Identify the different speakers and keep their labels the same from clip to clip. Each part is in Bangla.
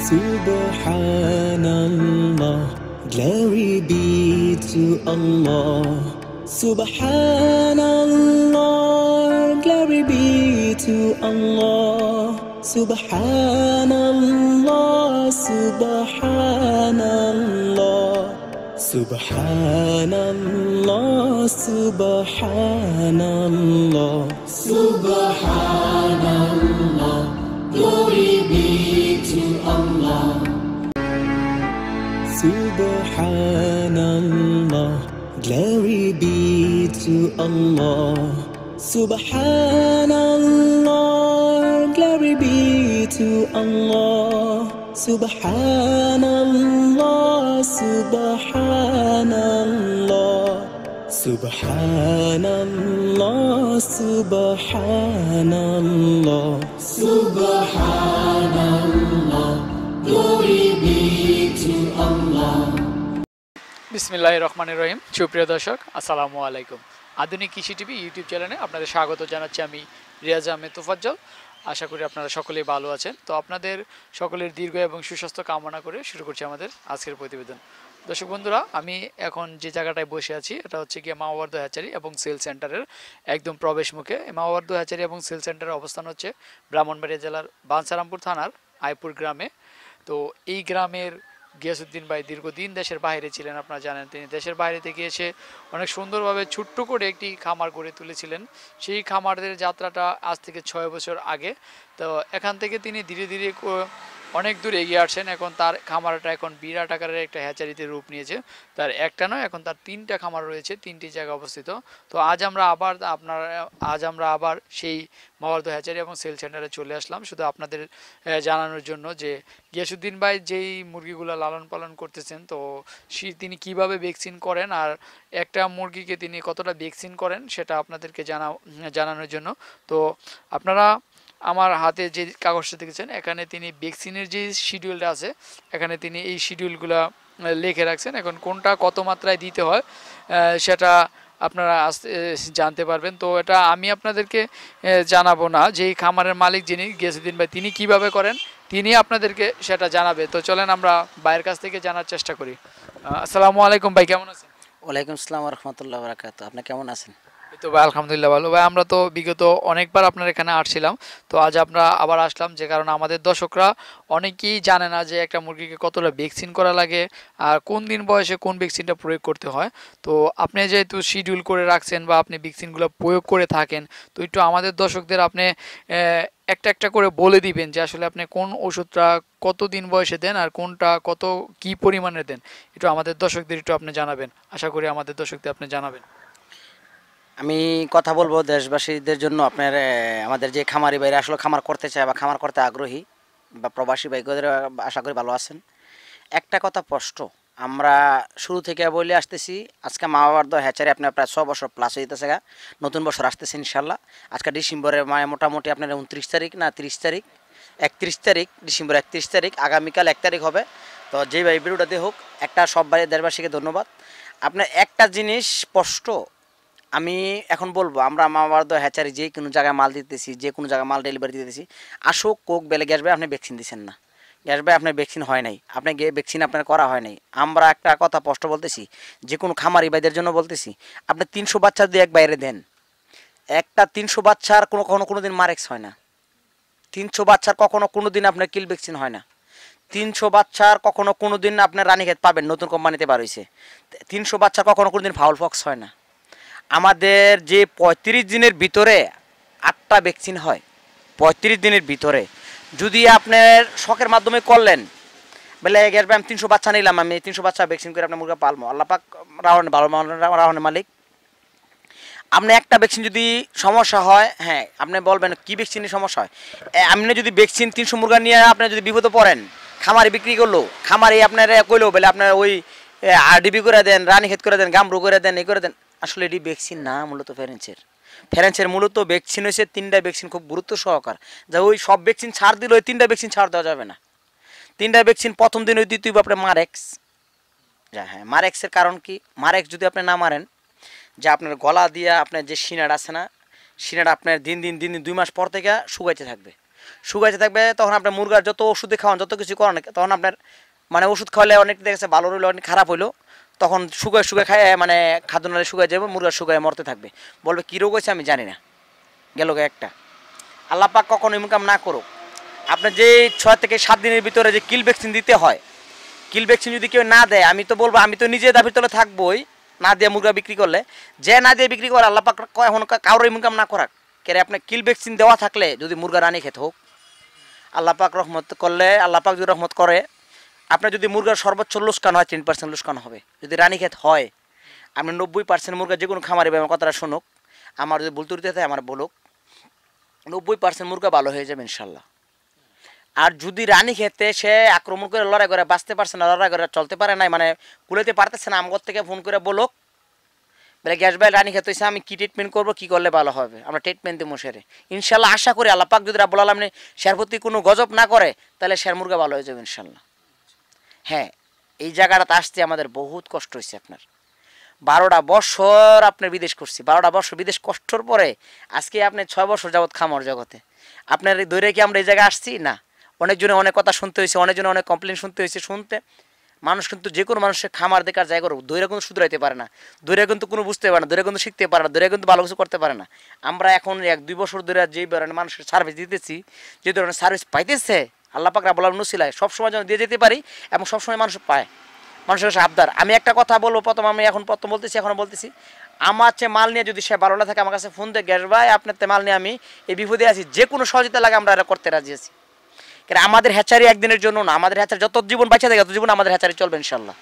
Speaker 1: Subhanallah, glory be to Allah. Subhanallah, glory be to Allah. Subhanallah, Subhanallah, Subhanallah, Subhanallah, Subhanallah, glory be to Allah. Subhanallah, glory be to Allah. Subhanallah, glory be to Allah. Subhanallah, Subhanallah, Subhanallah, Subhanallah, Subhanallah, glory be to Allah.
Speaker 2: বিসমিল্লাহির রহমানির রহিম। সুপ্রিয় দর্শক, আসসালামু আলাইকুম। আধুনিক কৃষি টিভি ইউটিউব চ্যানেলে আপনাদের স্বাগত জানাচ্ছি আমি রিয়াজ আহমেদ তোফাজ্জল। আশা করি আপনারা সকলেই ভালো আছেন। তো আপনাদের সকলের দীর্ঘ এবং সুস্বাস্থ্য কামনা করে শুরু করছি আমাদের আজকের প্রতিবেদন। দর্শক বন্ধুরা, আমি এখন যে জায়গাটায় বসে আছি এটা হচ্ছে গিয়ে মাওয়ার্দ হ্যাচারি এবং সেল সেন্টারের একদম প্রবেশ মুখে। মাওয়ার্দ হ্যাচারি এবং সেল সেন্টারের অবস্থান হচ্ছে ব্রাহ্মণবাড়িয়া জেলার বাঞ্ছারামপুর থানার আইপুর গ্রামে। তো এই গ্রামের গিয়াসউদ্দিন ভাই দীর্ঘদিন দেশের বাইরে ছিলেন। আপনারা জানেন তিনি দেশের বাইরে থেকে এসে অনেক সুন্দরভাবে ছোট্ট করে একটি খামার গড়ে তুলেছিলেন। সেই খামারের যাত্রাটা আজ থেকে 6 বছর আগে। তো এখান থেকে তিনি ধীরে ধীরে অনেক দূর এগিয়ে আসছেন। এখন তার খামারটা এখন বিরাট আকারের একটা হ্যাচারিতে রূপ নিয়েছে। তার একটা নয়, এখন তার 3টা খামার রয়েছে, 3টি জায়গায় অবস্থিত। তো আজ আমরা আবার সেই মাওয়ার্দ হ্যাচারি এবং সেল সেন্টারে চলে আসলাম শুধু আপনাদের জানানোর জন্য যে গিয়াসউদ্দিন ভাই যেই মুরগিগুলো লালন পালন করতেছেন, তো তিনি কিভাবে ভ্যাকসিন করেন আর একটা মুরগিকে তিনি কতটা ভ্যাকসিন করেন সেটা আপনাদেরকে জানানোর জন্য। তো আপনারা আমার হাতে যে কাগজটা দেখেছেন, এখানে তিনি ভ্যাকসিনের যে শিডিউলটা আছে, এখানে তিনি এই শিডিউলগুলো লিখে রাখছেন। এখন কোনটা কত মাত্রায় দিতে হয় সেটা আপনারা জানতে পারবেন। তো এটা আমি আপনাদেরকে জানাবো না, যেই খামারের মালিক যিনি গিয়াসউদ্দিন ভাই তিনি কিভাবে করেন তিনি আপনাদেরকে সেটা জানাবে। তো চলেন আমরা ভাইয়ের কাছ থেকে জানার চেষ্টা করি। আসসালামু আলাইকুম ভাই, কেমন আছেন?
Speaker 3: ওয়ালাইকুম আসসালাম রহমতুল্লাহ বরাকাত। আপনি কেমন আছেন?
Speaker 2: তো ভাই আলহামদুলিল্লাহ ভালো। ভাই আমরা তো বিগত অনেকবার আপনার এখানে আসছিলাম, তো আজ আমরা আবার আসলাম যে কারণে আমাদের দর্শকরা অনেকেই জানে না যে একটা মুরগিকে কতটা ভ্যাকসিন করা লাগে আর কোন দিন বয়সে কোন ভ্যাকসিনটা প্রয়োগ করতে হয়। তো আপনি যেহেতু শিডিউল করে রাখছেন বা আপনি ভ্যাকসিনগুলো প্রয়োগ করে থাকেন, তো একটু আমাদের দর্শকদের আপনি একটা একটা করে বলে দিবেন যে আসলে আপনি কোন ওষুধটা কত দিন বয়সে দেন আর কোনটা কত কি পরিমাণে দেন, একটু আমাদের দর্শকদের একটু আপনি জানাবেন। আশা করি আমাদের দর্শকদের আপনি জানাবেন।
Speaker 3: আমি কথা বলবো দেশবাসীদের জন্য। আপনার আমাদের যে খামারি ভাইরা আসলে খামার করতে চায় বা খামার করতে আগ্রহী বা প্রবাসী ভাইদের আশা করি ভালো আছেন। একটা কথা স্পষ্ট, আমরা শুরু থেকে বলে আসতেছি, আজকে মাওয়ার্দ হ্যাচারি আপনার প্রায় 6 বছর প্লাস হয়ে যেতেছে। নতুন বছর আসতেছে ইনশাল্লাহ। আজকে ডিসেম্বরের মোটামুটি আপনার 29 তারিখ না 30 তারিখ, 31 তারিখ, ডিসেম্বর 31 তারিখ, আগামীকাল 1 তারিখ হবে। তো যেই ভাই ভিডিওটাতে হোক, একটা সব ভাই দেশবাসীকে ধন্যবাদ। আপনার একটা জিনিস স্পষ্ট আমি এখন বলবো, আমরা মাওয়ার্দ হ্যাচারি যে কোনো জায়গায় মাল দিতেছি, যে কোনো জায়গায় মাল ডেলিভারি দিতেছি, আসুক কোক বেলে গ্যাস ভাই আপনি ভ্যাকসিন দিচ্ছেন না, গ্যাস ভাই আপনার ভ্যাকসিন হয় নাই, আপনি গিয়ে ভ্যাকসিন আপনার করা হয় নাই। আমরা একটা কথা স্পষ্ট বলতেছি, যে কোনো খামারি ভাইদের জন্য বলতেছি, আপনি 300 বাচ্চা দিয়ে এক বাইরে দেন, একটা 300 বাচ্চার কোনো দিন মারেক্স হয় না। 300 বাচ্চার কোনো দিন আপনার কিল ভ্যাকসিন হয় না। 300 বাচ্চার কোনো দিন আপনার রানীক্ষেত পাবেন, নতুন কোম্পানিতে বার হয়েছে। 300 বাচ্চার কোনো দিন ফাউল ফক্স হয় না। আমাদের যে 35 দিনের ভিতরে 8টা ভ্যাকসিন হয়, 35 দিনের ভিতরে যদি আপনার শখের মাধ্যমে করলেন, বলে গ্যাস ভাই আমি 300 বাচ্চা নিলাম, আমি 300 বাচ্চা ভ্যাকসিন করে আপনার মুরগা পালবো, আল্লাহ পাক রাহনের মালিক। আপনি একটা ভ্যাকসিন যদি সমস্যা হয়, হ্যাঁ আপনি বলবেন কি ভ্যাকসিনের সমস্যা হয়। আপনি যদি ভ্যাকসিন 300 মুরগা নিয়ে আপনি যদি বিপদে পড়েন, খামারি বিক্রি করলো, খামারি আপনার কইলো বলে আপনার ওই আরডিবি করে দেন, রানীক্ষেত করে দেন, গামরু করে দেন, এই করে দেন, আসলে এটি ভ্যাকসিন না, মূলত ফ্যারেন্সের মূলত ভ্যাকসিন হয়েছে 3টা ভ্যাকসিন, খুব গুরুত্ব সহকার। যা ওই সব ভ্যাকসিন ছাড় দিল, ওই 3টা ভ্যাকসিন ছাড় দেওয়া যাবে না। 3টা ভ্যাকসিন প্রথম দিন ওই দ্বিতীয় আপনার মারেক্স। হ্যাঁ, মারেক্সের কারণ কি, মারেক্স যদি আপনি না মারেন, যে আপনার গলা দিয়া আপনার যে সিনাটা আছে না, সিনাটা আপনার দিন দিন 2 মাস পর থেকে শুকাইতে থাকবে। শুকাইতে থাকবে, তখন আপনার মুরগার যত ওষুধে খাওয়ান যত কিছু করেন তখন আপনার মানে ওষুধ খাওয়ালে অনেক দেখেছে ভালো হইলো অনেক খারাপ হইলো, তখন শুকায় শুকায় খায় মানে খাদ্য নালে শুকায় যাবে, মুরগা শুকায় মরতে থাকবে, বলবে কী রোগ হয়েছে আমি জানি না। গেল একটা আল্লাহ পাক কখনো ইনকাম না করুক, আপনার যে 6 থেকে 7 দিনের ভিতরে যে কিল ভ্যাকসিন দিতে হয়, কিল ভ্যাকসিন যদি কেউ না দেয়, আমি তো বলবো আমি তো নিজে দাবির তলে থাকবোই না দিয়ে মুরগা বিক্রি করলে, যে না দিয়ে বিক্রি করে আল্লাহ পাক এখন কারোর ইনকাম না করাক কেরে, আপনার কিল ভ্যাকসিন দেওয়া থাকলে যদি মুরগা রানী খেতে হোক, আল্লাহ পাক রহমত করলে, আল্লাহ পাক যদি রহমত করে আপনার যদি মুরগার সর্বোচ্চ লোসকান হয় 3% লোসকান হবে, যদি রানী খেত হয় আপনি 90% মুরগা যে কোনো খামারে আমার কথাটা শুনুক, আমার যদি ভুল ত্রুটি থাকে আমার বলুক, 90% মুরগা ভালো হয়ে যাবে ইনশাল্লাহ। আর যদি রানী খেতে সে আক্রমণ করে লড়াই করে বাঁচতে পারছে না, লড়াই করে চলতে পারে নাই, মানে কুলেতে পারতেছে না, আমগর থেকে ফোন করে বলুক বলে গ্যাস ভাই রানী খেতে হয়েছে, আমি কী ট্রিটমেন্ট করবো, কী করলে ভালো হবে, আমরা ট্রিটমেন্ট দেবো সেরে ইনশাল্লাহ। আশা করি আল্লাহ পাক যদি রাব্বুল আলামিন শের প্রতি কোনো গজব না করে তাহলে শের মুরগা ভালো হয়ে যাবে ইনশাল্লাহ। হ্যাঁ, এই জায়গাটাতে আসতে আমাদের বহুত কষ্ট হয়েছে, আপনার 12টা বছর আপনার বিদেশ করছি, 12টা বছর বিদেশ কষ্টর পরে আজকে আপনি 6 বছর যাবৎ খামার জগতে আপনার দৈরে কি আমরা এই জায়গায় আসছি না, অনেকজনে অনেক কথা শুনতে হয়েছে, অনেকজনে অনেক কমপ্লেন শুনতে হয়েছে, শুনতে মানুষ কিন্তু যে কোনো মানুষের খামার দেখার জায়গা দৈরে কিন্তু শুধরাইতে পারে না, দৈরে কিন্তু কোনো বুঝতে পারে না, দৈরে কিন্তু শিখতে পারে না, দৈরে কিন্তু ভালো কিছু করতে পারে না। আমরা এখন 1-2 বছর ধরে যে ধরনের মানুষের সার্ভিস দিতেছি, যে ধরনের সার্ভিস পাইতেছে আল্লাহ পাক রাব্বুল আলামিন নসিলায় সবসময় যেন দিয়ে যেতে পারি এবং সবসময় মানুষ পায়, মানুষের কাছে আবদার। আমি একটা কথা বলবো, প্রথম বলতেছি, এখনও বলতেছি, আমার চেয়ে মাল নিয়ে যদি সে ভালো না থাকে আমার কাছে ফোন দিয়ে গ্যাস ভাই আপনার মাল নিয়ে আমি এই বিপদে আছি, যে কোনো সহযোগিতা লাগে আমরা এটা করতে রাজি আছি। কারণ আমাদের হ্যাচারি একদিনের জন্য না, আমাদের হ্যাচারি যত জীবন বাঁচা থাকে তত জীবন আমাদের হ্যাচারি চলবে ইনশাল্লাহ।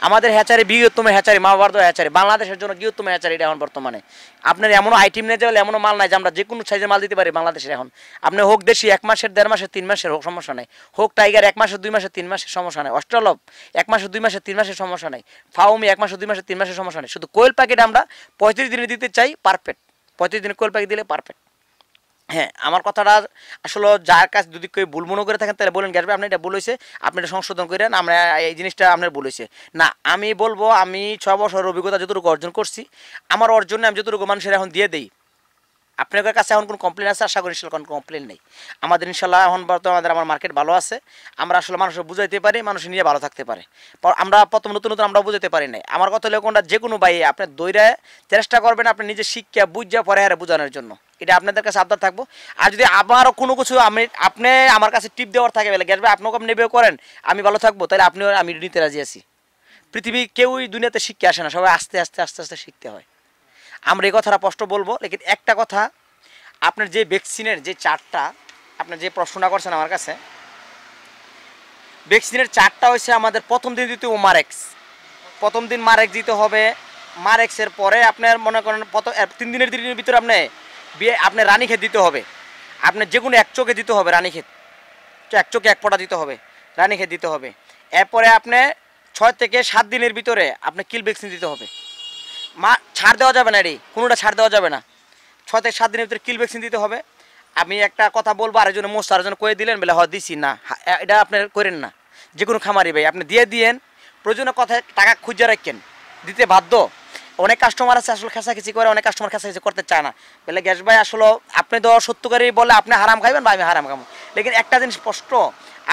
Speaker 3: আমাদের হ্যাচারি বৃহত্তম হ্যাচারি, মা বাবার হ্যাচারি, বাংলাদেশের জন্য বৃহত্তম হ্যাচারি এটা এখন বর্তমানে। আপনার এমনও আইটেম নিয়ে যাবে, এমনও মাল নাই যে আমরা যে কোনো সাইজের মাল দিতে পারি বাংলাদেশের এখন। আপনি হোক দেশি 1 মাসের 1.5 মাসের 3 মাসের হোক সমস্যা নেই, হোক টাইগার 1 মাসের 2 মাসের 3 মাসের সমস্যা নেই, অস্ট্রালব 1 মাসের 2 মাসের 3 মাসের সমস্যা নেই, ফাউমি 1 মাসের 2 মাসের 3 মাসের সমস্যা নেই। শুধু কোয়েল প্যাকেট আমরা 35 দিনে দিতে চাই, পারফেক্ট 35 দিনে কোয়েল প্যাকেট দিলে পারফেক্ট। হ্যাঁ, আমার কথাটা আসলে যার কাছে যদি কেউ ভুল মনে করে থাকেন তাহলে বলেন গ্যাস ভাই আপনি এটা ভুল হয়েছে, আপনি এটা সংশোধন করেন, আমরা এই জিনিসটা আপনার ভুল হয়েছে না। আমি বলবো আমি 6 বছর অভিজ্ঞতা যতটুকু অর্জন করছি, আমার অর্জনে আমি যতটুকু মানুষের এখন দিয়ে দিই। আপনাদের কাছে এখন কোনো কমপ্লেন আছে? আশা করি ইনশাল্লাহ কোনো কমপ্লেন নেই আমাদের ইনশাল্লাহ। এখন বর্তমানে আমার মার্কেট ভালো আছে, আমরা আসলে মানুষের বুঝাইতে পারি, মানুষ নিয়ে ভালো থাকতে পারে। আমরা প্রথম নতুন নতুন আমরা বুঝাইতে পারি নাই। আমার কথা হলো কোনটা যে কোনো ভাই আপনার দৈরা চেষ্টা করবেন আপনি নিজে শিক্ষা বুঝা পরে হারে বোঝানোর জন্য, এটা আপনাদের কাছে আবদার থাকবো। আর যদি আমারও কোনো কিছু আপনি আমার কাছে টিপ দেওয়ার থাকে বলে গ্যাস ভাই আপনাকে আপনি নেবেও করেন আমি ভালো থাকবো, তাহলে আপনিও আমি নিতে রাজি আছি। পৃথিবী কেউই দুনিয়াতে শিখতে আসে না, সবাই আস্তে আস্তে আস্তে আস্তে শিখতে হয়। আমরা এই কথাটা স্পষ্ট বলবো। লেকিন একটা কথা, আপনার যে ভ্যাকসিনের যে চার্টটা আপনার যে প্রশ্নটা করছেন আমার কাছে, ভ্যাকসিনের চার্টটা হয়েছে আমাদের প্রথম দিন দিতে মারেক্স, প্রথম দিন মারেক্স দিতে হবে। মারেক্সের পরে আপনার মনে করেন 3 দিনের ভিতরে আপনি রানীক্ষেত দিতে হবে, আপনার যে কোনো 1 চোখে দিতে হবে রানীক্ষেত, 1 চোখে 1 ফোঁটা দিতে হবে, রানীক্ষেত দিতে হবে। এরপরে আপনি 6 থেকে 7 দিনের ভিতরে আপনি কিল ভ্যাকসিন দিতে হবে। ছাড় দেওয়া যাবে না, এটি কোনোটা ছাড় দেওয়া যাবে না। 6 থেকে 7 দিনের ভিতরে কিল ভ্যাকসিন দিতে হবে। আমি একটা কথা বলবো, আরেকজন আরেকজন কয়ে দিলেন বলে হয় দিছি না, এটা আপনি করেন না। যে কোনো খামারি ভাই আপনি দিয়ে দিয়েন, প্রয়োজনীয় কথায় টাকা খুঁজে রাখেন, দিতে বাধ্য। অনেক কাস্টমার আছে আসলে খেঁচাখেঁচি করে, অনেক কাস্টমার খেঁচাখেঁচি করতে চায় না, বলে গ্যাস ভাই আসলে আপনি তো সত্যকারই বলে আপনি হারাম খাইবেন বা আমি হারাম খাবো। লেকিন একটা জিনিস স্পষ্ট,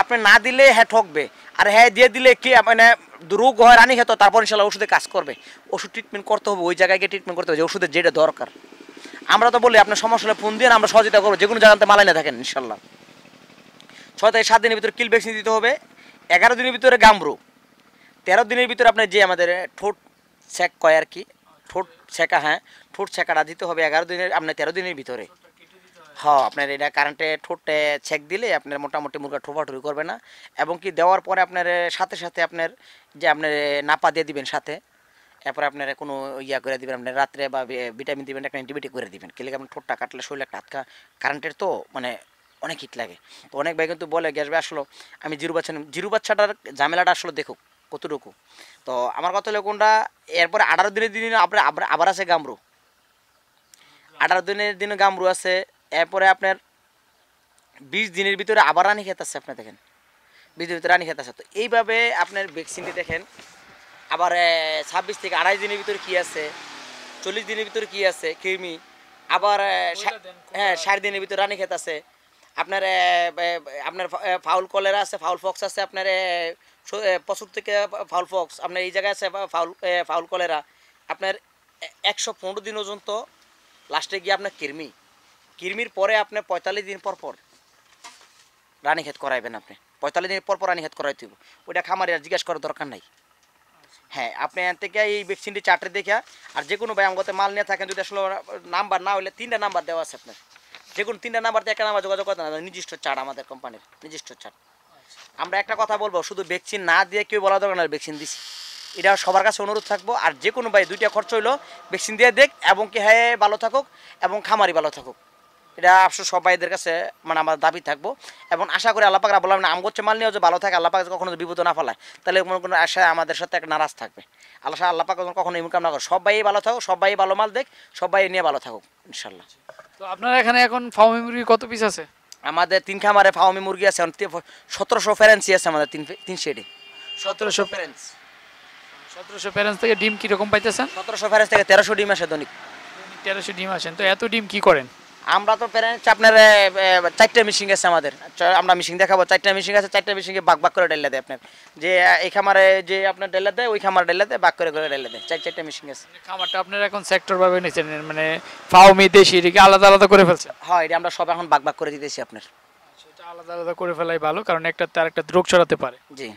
Speaker 3: আপনি না দিলে হ্যাঁ ঠকবে, আর হ্যাঁ দিয়ে দিলে কি মানে রোগ হয় রানী খেত, তারপর ইনশাল্লাহ ওষুধে কাজ করবে। ওষুধ ট্রিটমেন্ট করতে হবে, ওই জায়গায় গিয়ে ট্রিটমেন্ট করতে হবে যে ওষুধের যেটা দরকার। আমরা তো বলি আপনার সমস্যা হলে ফোন দিয়ে আমরা সহযোগিতা করবো, যে কোনো জায়গাতে মালাই না থাকেন ইনশাল্লাহ। 6 থেকে 7 দিনের ভিতরে কিল ভ্যাকসিন দিতে হবে। 11 দিনের ভিতরে গামরু। 13 দিনের ভিতরে আপনার যে আমাদের ঠোঁট চেক কয় আর কি, ঠোঁট ছেঁকা, হ্যাঁ ঠোঁট ছেঁকাটা দিতে হবে 11 দিনের, আপনার 13 দিনের ভিতরে। হ্যাঁ, আপনার এটা কারেন্টে ঠোঁটে ছেঁক দিলে আপনার মোটামুটি মুরগা ঠোপাঠুরি করবে না। এবং কি দেওয়ার পরে আপনার সাথে সাথে আপনার যে আপনার নাপা দিয়ে দিবেন সাথে, এরপরে আপনারা কোনো ইয়া করে দিবেন, আপনার রাত্রে বা ভিটামিন দিবেন, একটা অ্যান্টিবায়োটিক করে দিবেন। কেলে আপনার ঠোঁটটা কাটলে শরীরে একটা হাতকা কারেন্টের তো মানে অনেক হিট লাগে। তো অনেক ভাই কিন্তু বলে গ্যাস ভাই আসলে আমি জিরু বাচ্চাটার ঝামেলাটা আসলে দেখুক কতটুকু। তো আমার কথা হলো কোনটা, এরপরে 18 দিনের দিন আবার আছে গামরু, 18 দিনের দিনে গামরু আছে। এরপরে আপনার 20 দিনের ভিতরে আবার রানী খেত আছে, আপনি দেখেন 20 দিনের ভিতরে রানী খেত আছে। তো এইভাবে আপনার ভ্যাকসিনটি দেখেন। আবার 26 থেকে 28 দিনের ভিতরে কি আছে, 40 দিনের ভিতরে কি আছে কৃমি, আবার হ্যাঁ 60 দিনের ভিতরে রানী খেত আছে, আপনার আপনার ফাউল কলেরা আছে, ফাউল ফক্স আছে, আপনার 75 থেকে ফাউল ফক্স, আপনার এই জায়গায় আছে ফাউল কলেরা। আপনার 115 দিন পর্যন্ত লাস্টে গিয়ে আপনার কিরমির পরে আপনি 45 দিন পর পর রানীক্ষেত করাইবেন। আপনি 45 দিন পর পর রানীক্ষেত করাইতে হবে, ওইটা খামারে আর জিজ্ঞেস করার দরকার নাই। হ্যাঁ, আপনি এখান থেকে এই ভ্যাকসিনটি চার্টে দেখে, আর যে কোনো ব্যায়াম করতে মাল নিয়ে থাকেন, যদি আসলে নাম্বার না হলে 3টা নাম্বার দেওয়া আছে আপনার, যে কোনো 3টা নাম্বার দিয়ে একটা নাম্বার যোগাযোগ করতে না, নিজস্ব চার্ট, আমাদের কোম্পানির নিজস্ব চার্ট। আমরা একটা কথা বলবো, শুধু ভ্যাকসিন না দিয়ে কেউ বলা দরকার না ভ্যাকসিন দিছি, এটা সবার কাছে অনুরোধ থাকবো। আর যে কোনো ভাই 2টা খরচ হইলো ভ্যাকসিন দিয়ে দেখ, এবং কি হ্যাঁ ভালো থাকুক এবং খামারি ভালো থাকুক, এটা আফসোস সব ভাইদের কাছে মানে আমার দাবি থাকবো। এবং আশা করি আল্লাহ পাক রাব্বুল আলামিন আমগোচ্ছে মাল নিয়েও যে ভালো থাকে, আল্লাহ পাক কখনো বিপদ না ফেলায়, তাহলে কোনো আশায় আমাদের সাথে একটা নারাজ থাকবে। আল্লাহ পাক কখনো এমন কাম না করে, সব ভাই ভালো থাকুক, সব ভাই ভালো মাল দেখ, সব ভাই নিয়ে ভালো থাকুক ইনশাল্লাহ।
Speaker 2: তো আপনার এখানে এখন ফার্মি মুরগি কত পিস আছে?
Speaker 3: আমাদের 3 খামারে ফার্মি মুরগি আছে, 1700 ফেরেন্সি আছে আমাদের 3 শেডে। 1700 ফেরেন্স,
Speaker 2: 1700 প্যারেন্টস থেকে ডিম কীরকম পাইতেছেন?
Speaker 3: 1700 ফেরেন্স থেকে 1300 ডিম আসে দৈনিক।
Speaker 2: 1300 ডিম আসেন, তো এত ডিম কি করেন?
Speaker 3: আমরা তো প্যারেন্টস আপনার 4টা মেশিন আছে আমাদের, আমরা মেশিন দেখাবো, 4টা মেশিন আছে, 4টা মেশিনকে ভাগ করে ডেলে দেয় আপনার, যে এই খামারে যে আপনার ডেলে দেয়, ওই খামার ডেলে দেয়, ভাগ করে ডেলে দেয়, 4টা মেশিন আছে।
Speaker 2: খামারটা আপনারা এখন সেক্টর ভাবে নিচ্ছেন, মানে ফার্মি দেশি এটাকে আলাদা আলাদা করে ফেলছেন?
Speaker 3: হ্যাঁ, এটা আমরা সব এখন ভাগ করে দিতেছি আপনার।
Speaker 2: সেটা আলাদা আলাদা করে ফেলাই ভালো, কারণ একটা তার একটা রোগ ছড়াতে পারে।
Speaker 3: জি।